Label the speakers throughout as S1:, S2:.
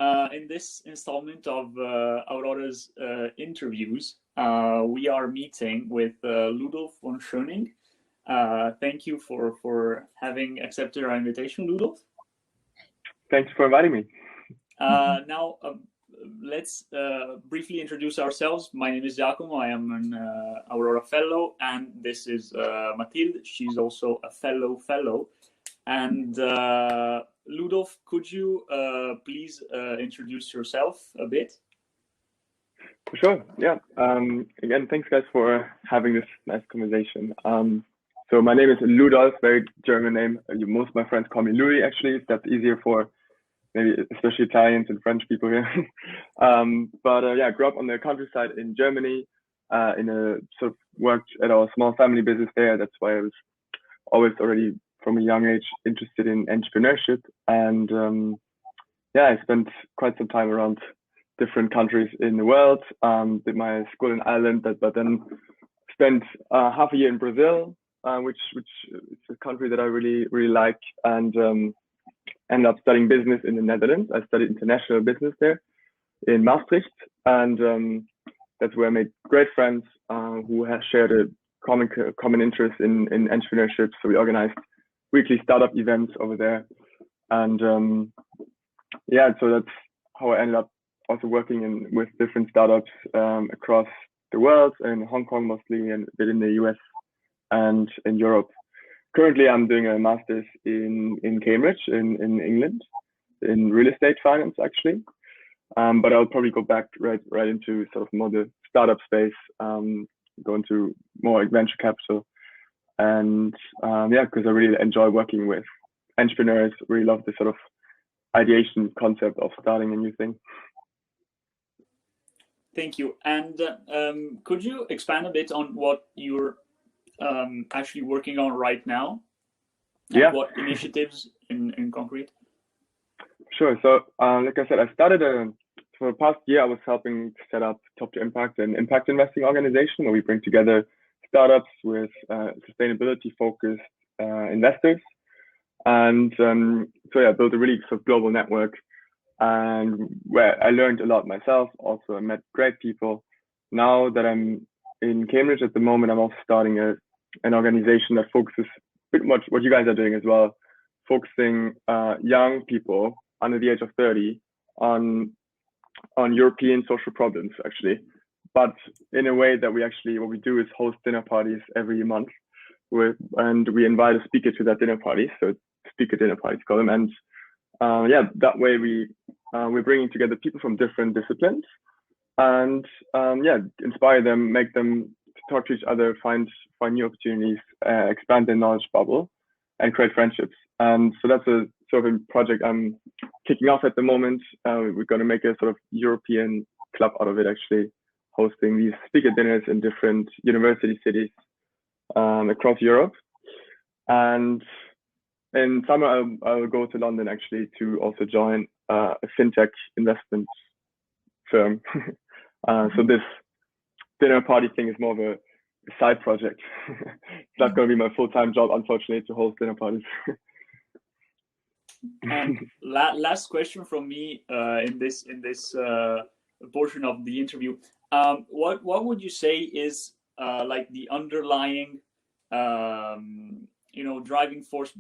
S1: In this installment of Aurora's interviews, we are meeting with Ludolf von Schöning. Thank you for having accepted our invitation, Ludolf.
S2: Thanks for inviting me.
S1: Now, let's briefly introduce ourselves. My name is Giacomo. I am an Aurora fellow, and this is Mathilde. She's also a fellow. And Ludolf, could you please introduce yourself a bit?
S2: For sure, yeah. Again, thanks guys for having this nice conversation. So my name is Ludolf, very German name. Most of my friends call me Louis, actually. That's easier for maybe especially Italians and French people here. Yeah, I grew up on the countryside in Germany, sort of worked at our small family business there. That's why I was always already from a young age interested in entrepreneurship. And yeah, I spent quite some time around different countries in the world. Did my school in Ireland, but then spent half a year in Brazil, which is a country that I really like, and ended up studying business in the Netherlands. I studied international business there in Maastricht, and that's where I made great friends who have shared a common interest in entrepreneurship. So we organized weekly startup events over there, and yeah, so that's how I ended up also working with different startups across the world, in Hong Kong mostly, and a bit in the US and in Europe. Currently, I'm doing a master's in Cambridge in England in real estate finance, actually. But I'll probably go back right into sort of more the startup space, go into more like venture capital. And yeah, because I really enjoy working with entrepreneurs, really love the sort of ideation concept of starting a new thing.
S1: Thank you. And could you expand a bit on what you're actually working on right now?
S2: Yeah.
S1: What initiatives in concrete?
S2: Sure. So like I said, I started for the past year, I was helping to set up Top to Impact, an impact investing organization where we bring together startups with sustainability focused investors. And so yeah, built a really sort of global network, and where I learned a lot myself. Also, I met great people. Now that I'm in Cambridge at the moment, I'm also starting an organization that focuses pretty much what you guys are doing as well, focusing young people under the age of 30 on European social problems, actually. But in a way that what we do is host dinner parties every month, and we invite a speaker to that dinner party. So speaker dinner parties, call them. And yeah, that way we're bringing together people from different disciplines, and yeah, inspire them, make them talk to each other, find new opportunities, expand their knowledge bubble, and create friendships. And so that's a sort of a project I'm kicking off at the moment. We're going to make a sort of European club out of it, actually, hosting these speaker dinners in different university cities across Europe. And in summer, I'll go to London, actually, to also join a fintech investment firm. So this dinner party thing is more of a side project. It's not going to be my full-time job, unfortunately, to host dinner parties.
S1: And last question from me in this portion of the interview. What would you say is like the underlying driving force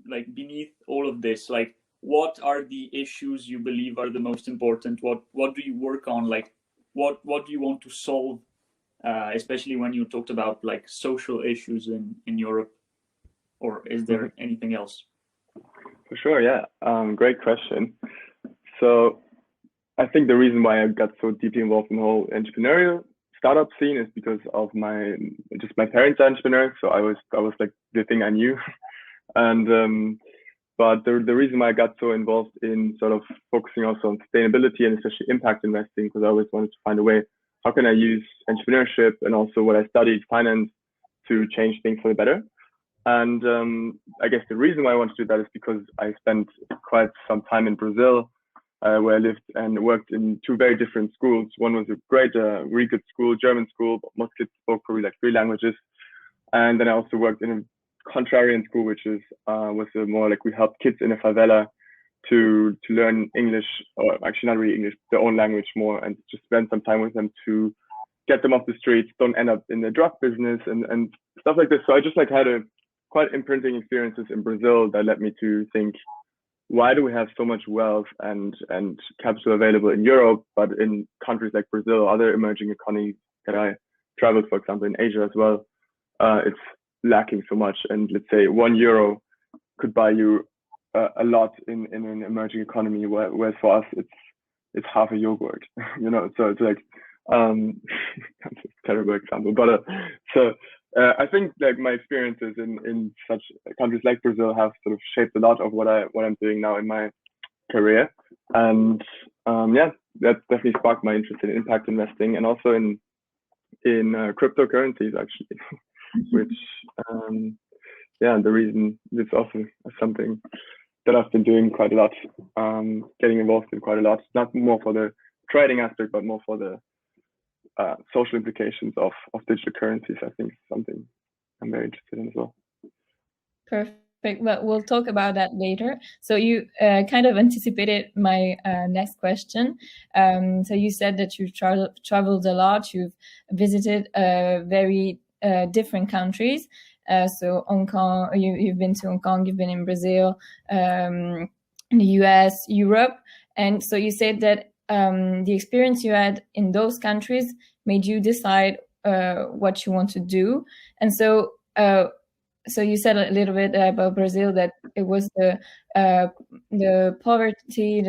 S1: like beneath all of this? Like, what are the issues you believe are the most important? What do you work on? Like, what do you want to solve? Especially when you talked about like social issues in Europe, or is there anything else?
S2: For sure, yeah. Great question. So I think the reason why I got so deeply involved in the whole entrepreneurial startup scene is because of my parents are entrepreneurs, so I was like the thing I knew. And but the reason why I got so involved in sort of focusing also on sustainability and especially impact investing, because I always wanted to find a way, how can I use entrepreneurship and also what I studied, finance, to change things for the better. And I guess the reason why I want to do that is because I spent quite some time in Brazil, where I lived and worked in two very different schools. One was a great, really good school, German school, but most kids spoke probably like 3 languages. And then I also worked in a contrarian school, which was more like we helped kids in a favela to learn English, or actually not really English, their own language more, and just spend some time with them to get them off the streets, don't end up in the drug business and stuff like this. So I just like had a quite imprinting experiences in Brazil that led me to think, why do we have so much wealth and capital available in Europe, but in countries like Brazil, other emerging economies that I traveled, for example, in Asia as well, it's lacking so much. And let's say €1 could buy you a lot in an emerging economy, whereas for us it's half a yogurt, you know. So it's like that's a terrible example, but I think like my experiences in such countries like Brazil have sort of shaped a lot of what I'm doing now in my career, and yeah, that definitely sparked my interest in impact investing and also in cryptocurrencies actually, which yeah, the reason it's also something that I've been doing quite a lot, getting involved in quite a lot, not more for the trading aspect, but more for the social implications of digital currencies. I think is something I'm very interested in as well.
S3: Perfect. Well, we'll talk about that later. So you kind of anticipated my next question. So you said that you've traveled a lot. You've visited very different countries. So Hong Kong, you've been to Hong Kong, you've been in Brazil, the US, Europe. And so you said that the experience you had in those countries made you decide what you want to do. And so you said a little bit about Brazil, that it was the poverty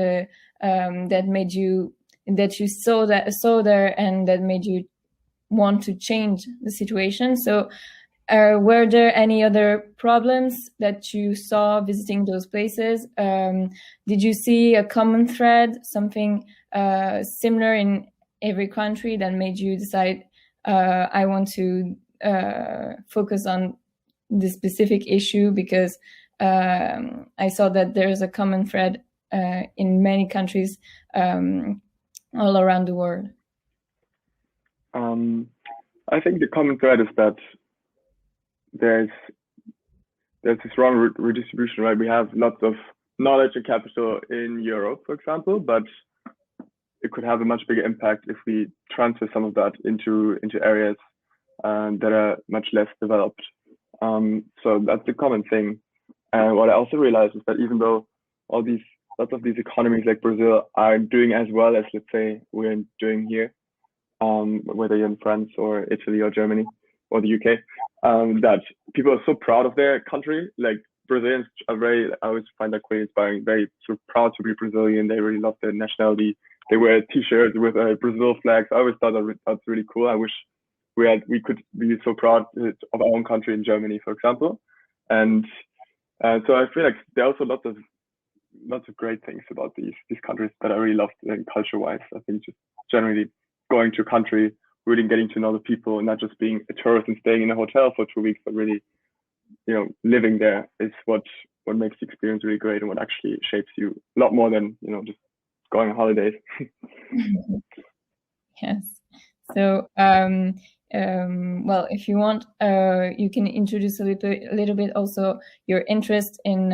S3: that made you, that you saw there, and that made you want to change the situation. So were there any other problems that you saw visiting those places? Did you see a common thread, something similar in every country that made you decide, I want to focus on this specific issue because I saw that there's a common thread in many countries all around the world?
S2: I think the common thread is that there's this wrong redistribution, right? We have lots of knowledge and capital in Europe, for example, but it could have a much bigger impact if we transfer some of that into areas that are much less developed. So that's a common thing. And what I also realized is that even though lots of these economies like Brazil are doing as well as, let's say, we're doing here, whether you're in France or Italy or Germany or the UK, that people are so proud of their country. Like Brazilians are I always find that quite inspiring, very sort of proud to be Brazilian. They really love their nationality. They wear t-shirts with Brazil flags. I always thought that's really cool. I wish we could be so proud of our own country in Germany, for example. And so I feel like there are also lots of great things about these countries that I really love, culture-wise. I think just generally going to a country, really getting to know the people, and not just being a tourist and staying in a hotel for 2 weeks, but really, living there is what makes the experience really great and what actually shapes you a lot more than, just going on holidays.
S3: Yes. So, well, if you want, you can introduce a little bit also your interest in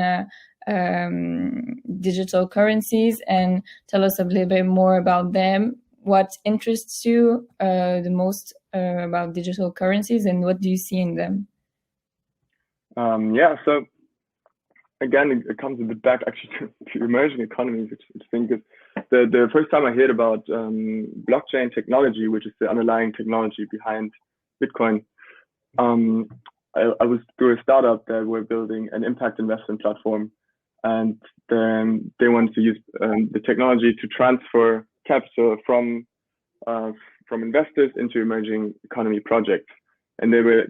S3: digital currencies and tell us a little bit more about them. What interests you the most about digital currencies, and what do you see in them?
S2: Yeah, so again, it comes a bit back actually to emerging economies, which I think is the first time I heard about blockchain technology, which is the underlying technology behind Bitcoin. I was through a startup that were building an impact investment platform, and then they wanted to use the technology to transfer capital from investors into emerging economy projects. And they were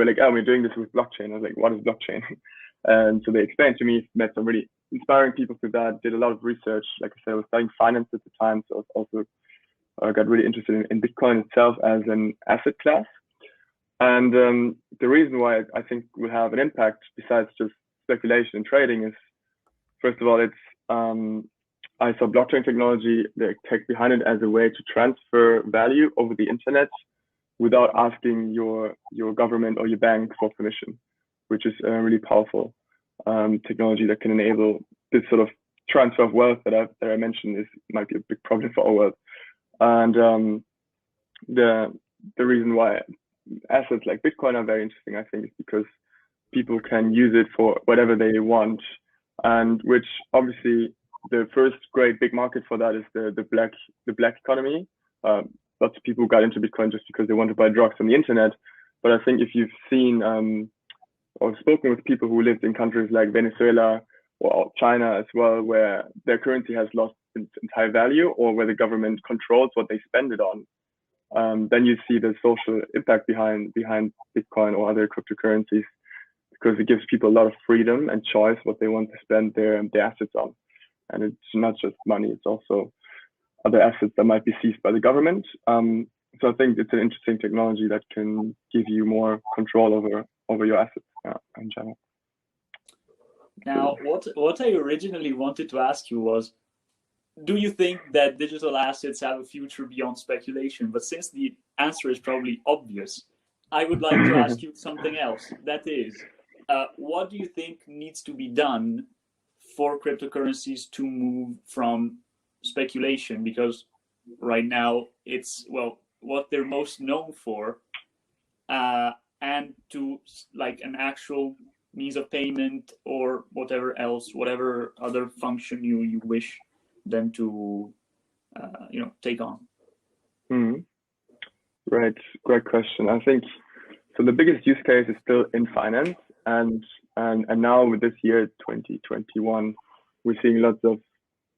S2: like, oh, we're doing this with blockchain. I was like, what is blockchain? And so they explained to me, met some really inspiring people through that, did a lot of research. Like I said, I was studying finance at the time, so I was also got really interested in Bitcoin itself as an asset class. And the reason why I think will have an impact, besides just speculation and trading, is first of all, it's I saw blockchain technology, the tech behind it, as a way to transfer value over the internet without asking your government or your bank for permission, which is a really powerful technology that can enable this sort of transfer of wealth that I mentioned might be a big problem for our world. And the reason why assets like Bitcoin are very interesting, I think, is because people can use it for whatever they want, and which obviously the first great big market for that is the black economy. Lots of people got into Bitcoin just because they want to buy drugs on the internet. But I think if you've seen or spoken with people who lived in countries like Venezuela or China as well, where their currency has lost its entire value, or where the government controls what they spend it on, then you see the social impact behind Bitcoin or other cryptocurrencies, because it gives people a lot of freedom and choice what they want to spend their assets on. And it's not just money, it's also other assets that might be seized by the government. So I think it's an interesting technology that can give you more control over your assets in general.
S1: Now, what I originally wanted to ask you was, do you think that digital assets have a future beyond speculation? But since the answer is probably obvious, I would like to ask you something else. That is, what do you think needs to be done for cryptocurrencies to move from speculation? Because right now it's, well, what they're most known for, and to like an actual means of payment or whatever else, whatever other function you wish them to take on.
S2: Right, great question. I think so. The biggest use case is still in finance, and now with this year 2021, we're seeing lots of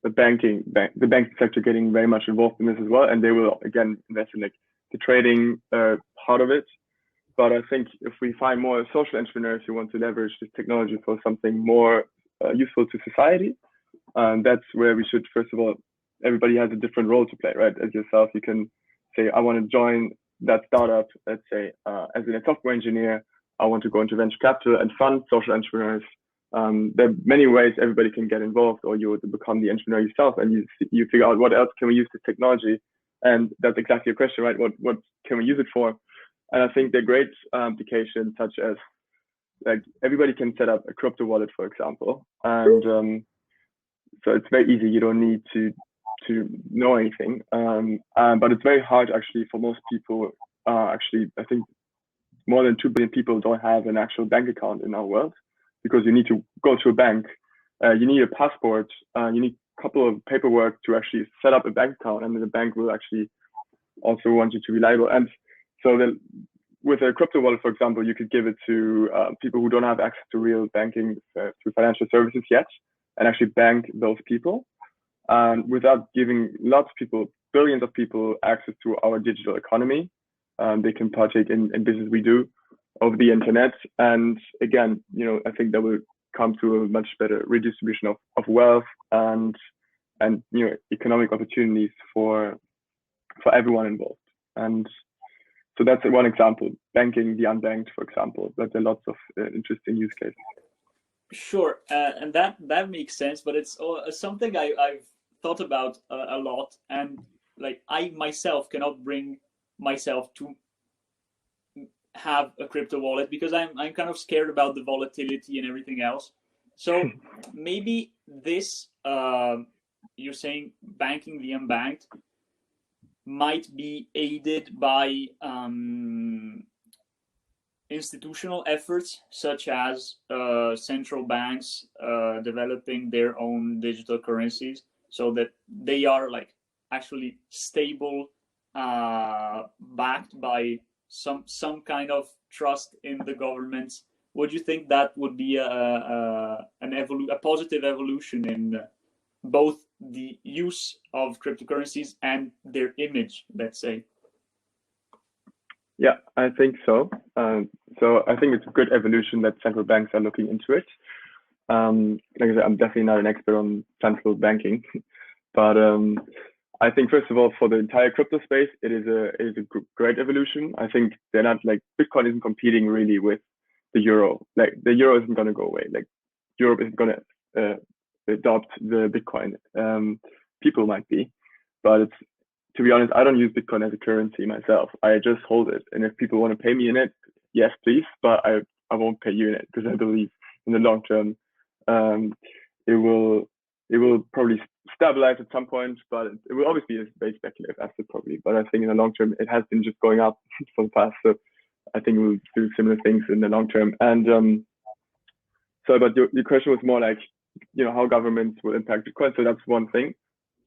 S2: the banking sector getting very much involved in this as well, and they will again invest in like the trading part of it. But I think if we find more social entrepreneurs who want to leverage this technology for something more useful to society, that's where we should, first of all, everybody has a different role to play, right? As yourself, you can say, I want to join that startup, let's say, as a software engineer. I want to go into venture capital and fund social entrepreneurs. There are many ways everybody can get involved, or you would become the entrepreneur yourself, and you figure out what else can we use this technology. And that's exactly your question, right? What can we use it for? And I think there are great applications such as, like, everybody can set up a crypto wallet, for example. And so it's very easy. You don't need to know anything. But it's very hard actually for most people. Actually, I think more than 2 billion people don't have an actual bank account in our world, because you need to go to a bank. You need a passport. You need a couple of paperwork to actually set up a bank account, and then the bank will actually also want you to be liable. And so then with a crypto wallet, for example, you could give it to people who don't have access to real banking through financial services yet, and actually bank those people without giving lots of people, billions of people, access to our digital economy. They can partake in business we do over the internet. And again, I think that will come to a much better redistribution of wealth and economic opportunities for everyone involved. And so that's one example, banking the unbanked, for example. But there are lots of interesting use cases.
S1: Sure, and that makes sense, but it's something I've thought about a lot, and like I myself cannot bring myself to have a crypto wallet because I'm kind of scared about the volatility and everything else. So maybe this you're saying banking the unbanked might be aided by institutional efforts such as central banks developing their own digital currencies, so that they are like actually stable, backed by some kind of trust in the governments. Would you think that would be a positive evolution in both the use of cryptocurrencies and their image, let's say?
S2: Yeah, I think so. So I think it's a good evolution that central banks are looking into it. Like I said, I'm definitely not an expert on central banking, but I think first of all, for the entire crypto space, it is a great evolution. I think they're not like Bitcoin isn't competing really with the euro. Like the euro isn't going to go away. Like Europe isn't going to adopt the Bitcoin. People might be, but it's, to be honest, I don't use Bitcoin as a currency myself. I just hold it. And if people want to pay me in it, yes, please. But I won't pay you in it, because I believe in the long term, it will it will probably stabilize at some point, but it will always be a very speculative asset probably. But I think in the long term, it has been just going up for the past. So I think we'll do similar things in the long term. And so, but your question was more like, how governments will impact Bitcoin. So that's one thing.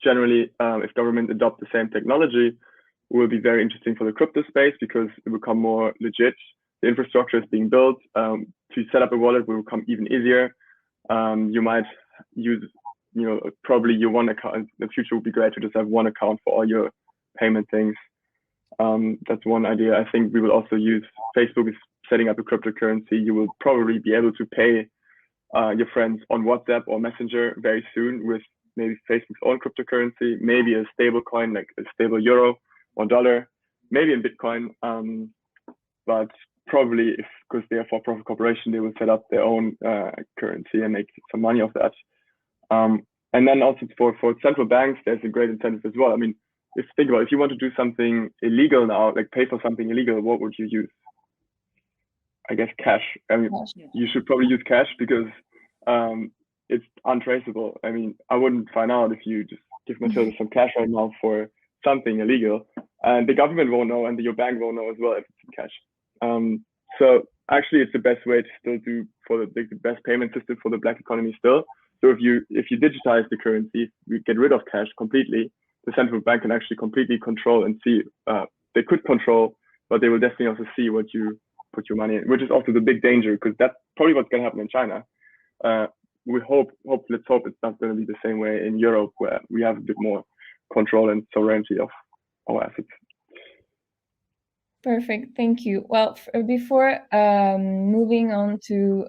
S2: Generally, if governments adopt the same technology, it will be very interesting for the crypto space because it will become more legit. The infrastructure is being built. To set up a wallet will become even easier. You might use, probably your one account. In the future would be great to just have one account for all your payment things. That's one idea. I think we will also use, Facebook is setting up a cryptocurrency. You will probably be able to pay your friends on WhatsApp or Messenger very soon with maybe Facebook's own cryptocurrency, maybe a stable coin like a stable euro or dollar, maybe in Bitcoin. But probably because they are for-profit corporation, they will set up their own currency and make some money off that. And then also for central banks, there's a great incentive as well. I mean, think about it, if you want to do something illegal now, like pay for something illegal, what would you use? I guess cash. I mean, you should probably use cash because it's untraceable. I mean, I wouldn't find out if you just give Mathilde some cash right now for something illegal, and the government won't know, and your bank won't know as well if it's in cash. So actually, it's the best way to still do for the best payment system for the black economy still. So if you digitize the currency, we get rid of cash completely. The central bank can actually completely control and see. They could control, but they will definitely also see what you put your money in, which is also the big danger because that's probably what's going to happen in China. Let's hope it's not going to be the same way in Europe where we have a bit more control and sovereignty of our assets.
S3: Perfect, thank you. Well, before moving on to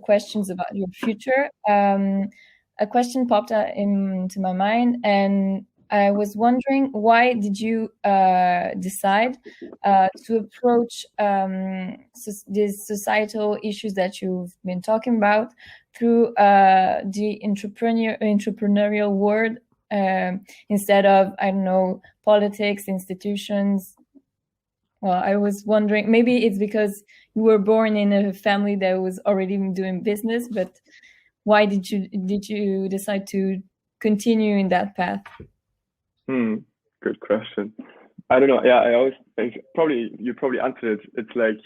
S3: questions about your future, a question popped into my mind, and I was wondering, why did you decide to approach these societal issues that you've been talking about through the entrepreneurial world instead of, I don't know, politics, institutions? Well, I was wondering, maybe it's because you were born in a family that was already doing business, but why did you decide to continue in that path?
S2: Good question. I don't know. Yeah, I always think you probably answered it. It's like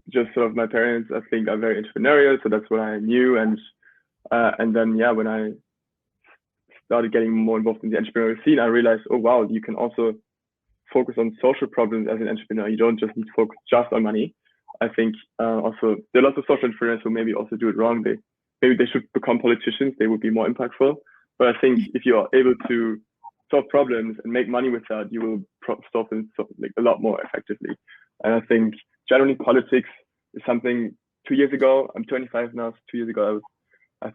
S2: just sort of my parents, I think, are very entrepreneurial, so that's what I knew. And then when I started getting more involved in the entrepreneurial scene, I realized, oh wow, you can also focus on social problems as an entrepreneur. You don't just need to focus just on money. I think also there are lots of social entrepreneurs who maybe also do it wrong. Maybe they should become politicians. They would be more impactful. But I think if you are able to solve problems and make money with that, you will solve them like a lot more effectively. And I think generally politics is something. 2 years ago, I'm 25 now. So 2 years ago, I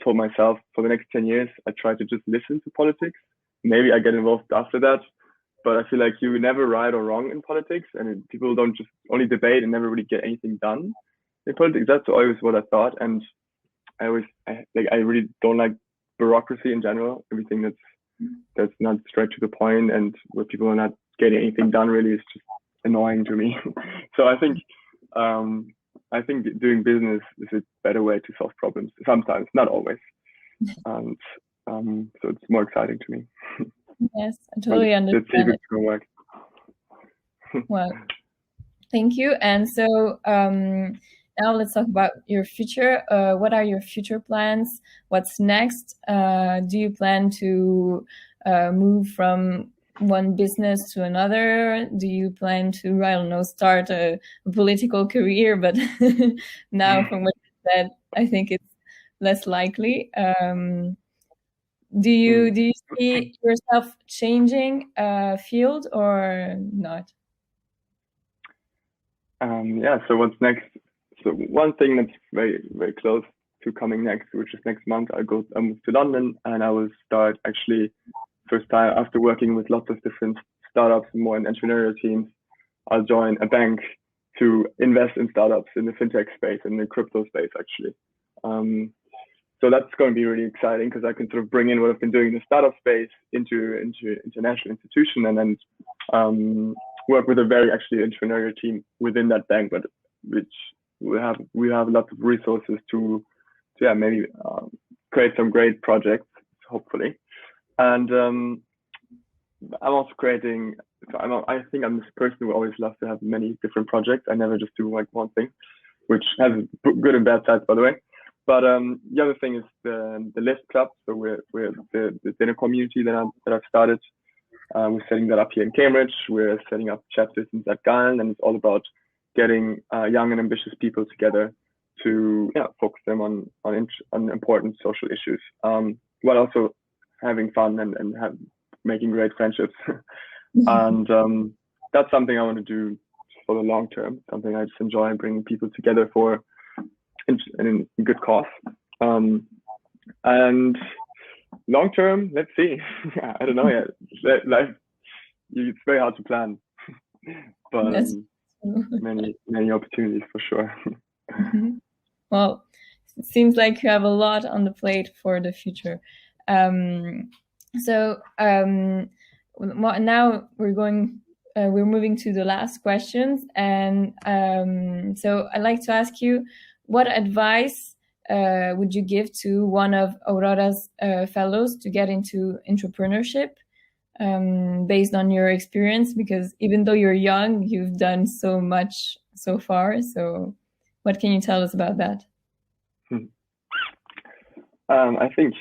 S2: told myself for the next 10 years, I try to just listen to politics. Maybe I get involved after that, but I feel like you're never right or wrong in politics, and people don't just only debate and never really get anything done in politics. That's always what I thought, and I really don't like bureaucracy in general. Everything that's not straight to the point and where people are not getting anything done really is just annoying to me. So I think doing business is a better way to solve problems. Sometimes, not always. And so it's more exciting to me.
S3: Yes, I totally understand.
S2: Let's see if it's going to work.
S3: Well, thank you. And so now let's talk about your future. What are your future plans? What's next? Do you plan to move from one business to another? Do you plan to, I don't know, start a political career? But now from what you said, I think it's less likely. Do you see yourself changing field or not?
S2: So what's next? So one thing that's very, very close to coming next, which is next month, I move to London, and I will start actually first time after working with lots of different startups and more in entrepreneurial teams. I'll join a bank to invest in startups in the fintech space and the crypto space actually. So that's going to be really exciting because I can sort of bring in what I've been doing in the startup space into international institution, and then work with a very actually entrepreneurial team within that bank, but which we have lots of resources to maybe create some great projects hopefully. And I'm also creating. So I think I'm this person who always loves to have many different projects. I never just do like one thing, which has good and bad sides, by the way. But the other thing is the list club. So we're the dinner community that I've started. We're setting that up here in Cambridge. We're setting up chapters in St. Gallen, and it's all about getting young and ambitious people together to focus them on important social issues, while also having fun and making great friendships. And that's something I want to do for the long term. Something I just enjoy, bringing people together for in good cause. And long term, let's see. I don't know yet. It's very hard to plan, but many opportunities for sure.
S3: Well, it seems like you have a lot on the plate for the future. So now we're moving to the last questions, and so I'd like to ask you, what advice would you give to one of Aurora's fellows to get into entrepreneurship, based on your experience? Because even though you're young, you've done so much so far. So what can you tell us about that?
S2: I think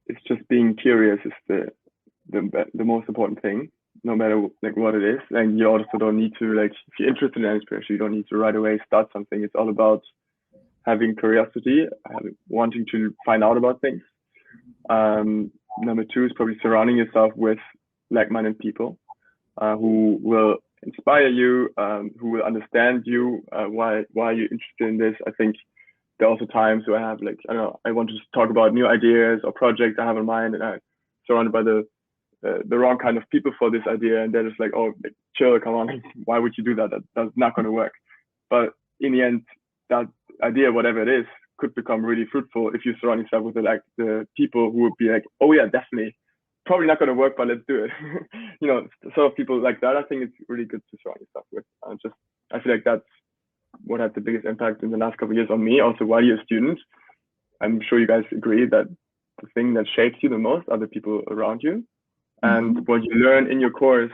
S2: it's just being curious is the most important thing, no matter like what it is. And you also don't need to, like, if you're interested in entrepreneurship, you don't need to right away start something. It's all about having curiosity, wanting to find out about things. Number two is probably surrounding yourself with like-minded people who will inspire you, who will understand you, why you're interested in this. I think there are also times where I have, like, I don't know, I want to just talk about new ideas or projects I have in mind, and I'm surrounded by the wrong kind of people for this idea, and they're just like, oh, chill, come on, why would you do that? That's not going to work. But in the end, that idea, whatever it is, could become really fruitful if you surround yourself with the people who would be like, oh yeah, definitely, probably not going to work, but let's do it. Sort of people like that. I think it's really good to surround yourself with. I feel like that's what had the biggest impact in the last couple of years on me. Also, while you're a student, I'm sure you guys agree that the thing that shapes you the most are the people around you. And what you learn in your course,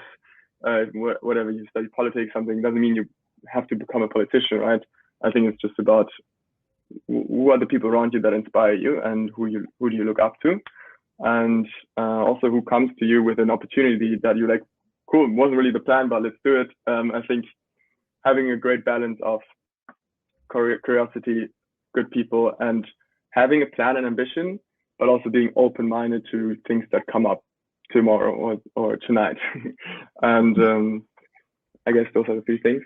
S2: whatever you study, politics, something, doesn't mean you have to become a politician, right? I think it's just about who are the people around you that inspire you, and who do you look up to, and also who comes to you with an opportunity that you're like, cool, wasn't really the plan, but let's do it. I think having a great balance of curiosity, good people, and having a plan and ambition, but also being open-minded to things that come up tomorrow or tonight. And I guess those are the three things.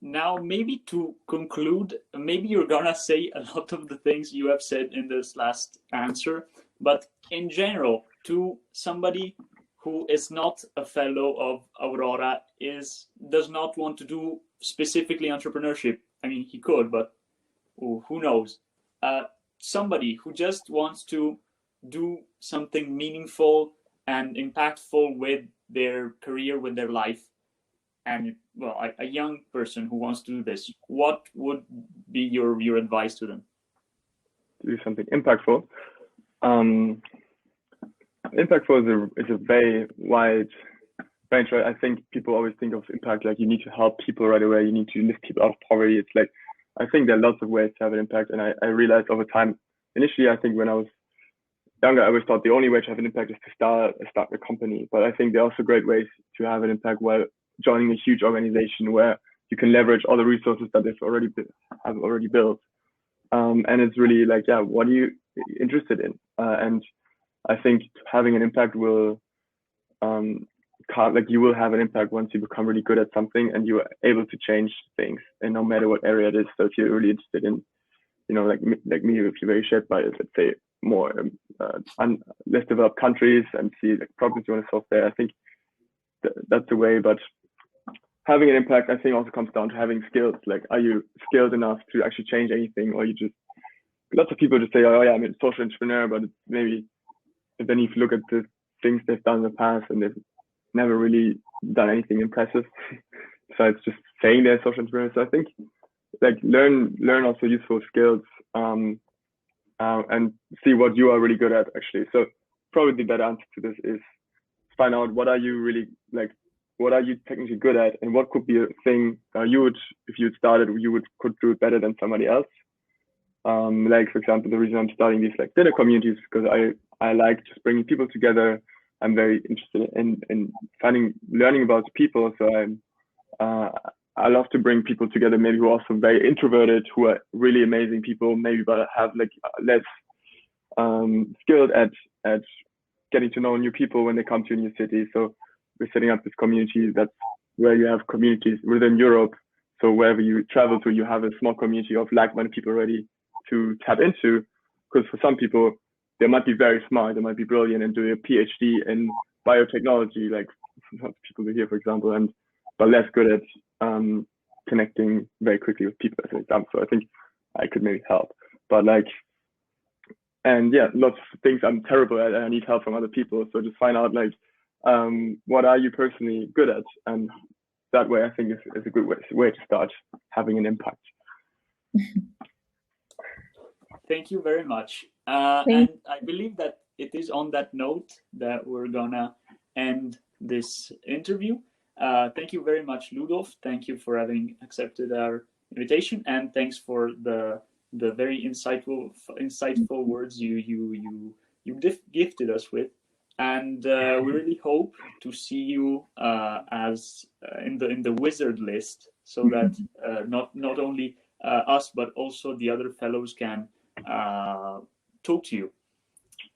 S1: Now, maybe to conclude, maybe you're gonna say a lot of the things you have said in this last answer, but in general, to somebody who is not a fellow of Aurora, does not want to do specifically entrepreneurship. I mean, he could, but who knows? Somebody who just wants to do something meaningful and impactful with their career, with their life, and a young person who wants to do this, what would be your advice to them?
S2: Do something impactful. Impactful is a very wide range, right? I think people always think of impact like you need to help people right away, you need to lift people out of poverty. It's like, I think there are lots of ways to have an impact, and I realized over time. Initially, I think when I was younger, I always thought the only way to have an impact is to start a company. But I think there are also great ways to have an impact while joining a huge organization where you can leverage all the resources that they've already built. And it's really like, what are you interested in? And I think having an impact will, you will have an impact once you become really good at something and you are able to change things, and no matter what area it is. So if you're really interested in, like me, if you're very shaped by, let's say, more less developed countries and see the problems you want to solve there, I think that's the way. But having an impact, I think, also comes down to having skills. Like, are you skilled enough to actually change anything, or you just, lots of people just say, oh yeah, I'm a social entrepreneur, but maybe, but then if you look at the things they've done in the past, and they've never really done anything impressive besides just saying they're social entrepreneurs. So I think, like, learn also useful skills, and see what you are really good at, actually. So probably the better answer to this is find out what are you really like, what are you technically good at, and what could be a thing you would, if you started, could do it better than somebody else. Like, for example, the reason I'm starting these like dinner communities, because I like just bringing people together. I'm very interested in learning about people. So I love to bring people together, maybe who are also very introverted, who are really amazing people, maybe but have like less skilled at getting to know new people when they come to a new city. So we're setting up this community that's where you have communities within Europe. So wherever you travel to, you have a small community of like-minded people ready to tap into. Because for some people, they might be very smart, they might be brilliant and do a PhD in biotechnology, like people do here, for example, but less good at connecting very quickly with people, as an example. So I think I could maybe help. But like, and yeah, lots of things I'm terrible at, and I need help from other people. So just find out like, what are you personally good at? And that way I think is a good way to start having an impact.
S1: Thank you very much. And I believe that it is on that note that we're gonna end this interview. Thank you very much, Ludolf. Thank you for having accepted our invitation, and thanks for the very insightful words you gifted us with. And we really hope to see you as in the wizard list, so that not only us but also the other fellows can talk to you.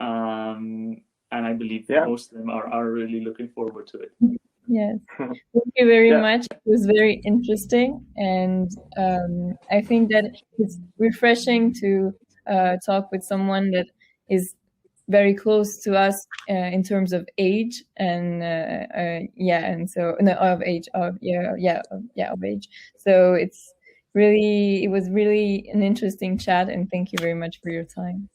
S1: And I believe most of them are really looking forward to it.
S3: Yes, thank you very much. It was very interesting, and I think that it's refreshing to talk with someone that is very close to us in terms of age, and and so of age. So it was really an interesting chat, and thank you very much for your time.